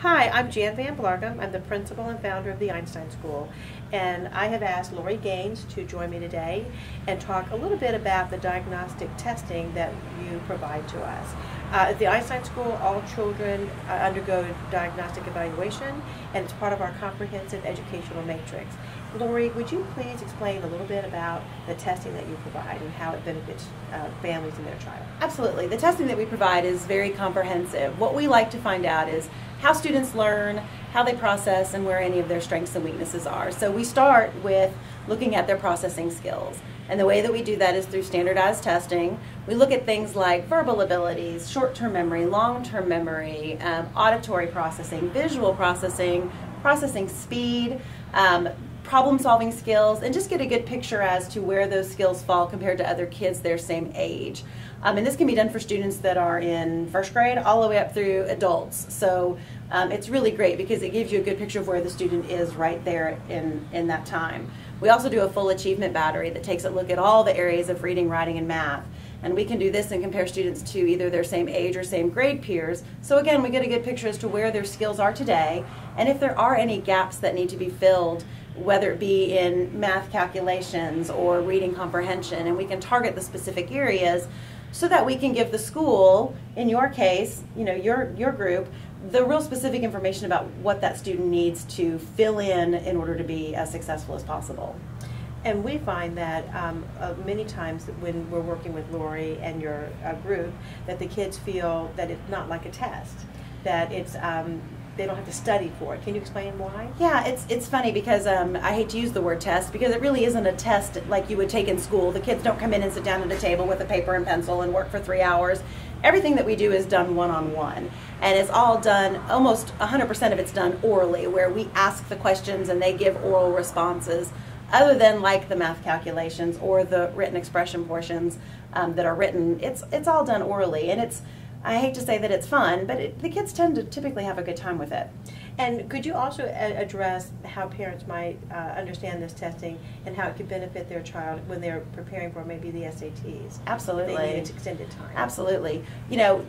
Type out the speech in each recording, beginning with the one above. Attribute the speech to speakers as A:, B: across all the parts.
A: Hi, I'm Jan Van Blarcum. I'm the principal and founder of the Einstein School, and I have asked Laurie Gaines to join me today and talk a little bit about the diagnostic testing that you provide to us. At the Einstein School, all children undergo diagnostic evaluation, and it's part of our comprehensive educational matrix. Laurie, would you please explain a little bit about the testing that you provide and how it benefits families and their child?
B: Absolutely. The testing that we provide is very comprehensive. What we like to find out is how students learn, how they process, and where any of their strengths and weaknesses are. So we start with looking at their processing skills. And the way that we do that is through standardized testing. We look at things like verbal abilities, short-term memory, long-term memory, auditory processing, visual processing, processing speed, problem-solving skills, and just get a good picture as to where those skills fall compared to other kids their same age. And this can be done for students that are in first grade all the way up through adults. So it's really great because it gives you a good picture of where the student is right there in that time. We also do a full achievement battery that takes a look at all the areas of reading, writing, and math. And we can do this and compare students to either their same age or same grade peers. So again, we get a good picture as to where their skills are today, and if there are any gaps that need to be filled, whether it be in math calculations or reading comprehension, and we can target the specific areas so that we can give the school, in your case, your group, the real specific information about what that student needs to fill in order to be as successful as possible.
A: And we find that many times when we're working with Laurie and your group, that the kids feel that it's not like a test, that it's they don't have to study for it. Can you explain why?
B: Yeah, it's funny because I hate to use the word test because it really isn't a test like you would take in school. The kids don't come in and sit down at a table with a paper and pencil and work for 3 hours. Everything that we do is done one-on-one, and it's all done, almost 100% of it's done orally, where we ask the questions and they give oral responses, other than like the math calculations or the written expression portions that are written. It's all done orally, and I hate to say that it's fun, but the kids tend to typically have a good time with it.
A: And could you also address how parents might understand this testing and how it could benefit their child when they're preparing for maybe the SATs?
B: Absolutely.
A: They need extended time.
B: Absolutely.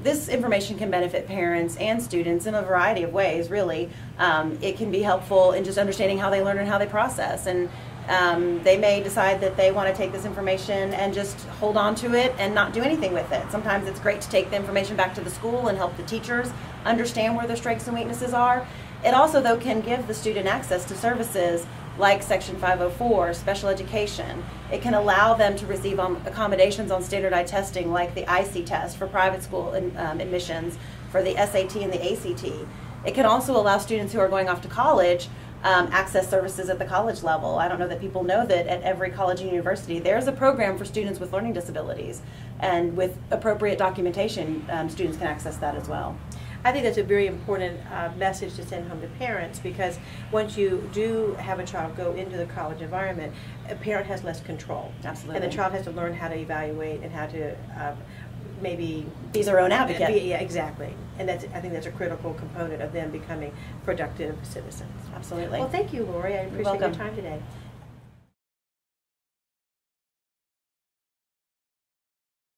B: This information can benefit parents and students in a variety of ways, really. It can be helpful in just understanding how they learn and how they process. And they may decide that they want to take this information and just hold on to it and not do anything with it. Sometimes it's great to take the information back to the school and help the teachers understand where their strengths and weaknesses are. It also, though, can give the student access to services like Section 504, special education. It can allow them to receive accommodations on standardized testing like the IC test for private school admissions, for the SAT and the ACT. It can also allow students who are going off to college access services at the college level. I don't know that people know that at every college and university there's a program for students with learning disabilities, and with appropriate documentation students can access that as well.
A: I think that's a very important message to send home to parents, because once you do have a child go into the college environment, a parent has less control.
B: Absolutely.
A: And the child has to learn how to evaluate and how to maybe
B: be their own advocate.
A: Yeah, exactly. And I think that's a critical component of them becoming productive citizens.
B: Absolutely.
A: Well, thank you, Laurie. I appreciate your time today.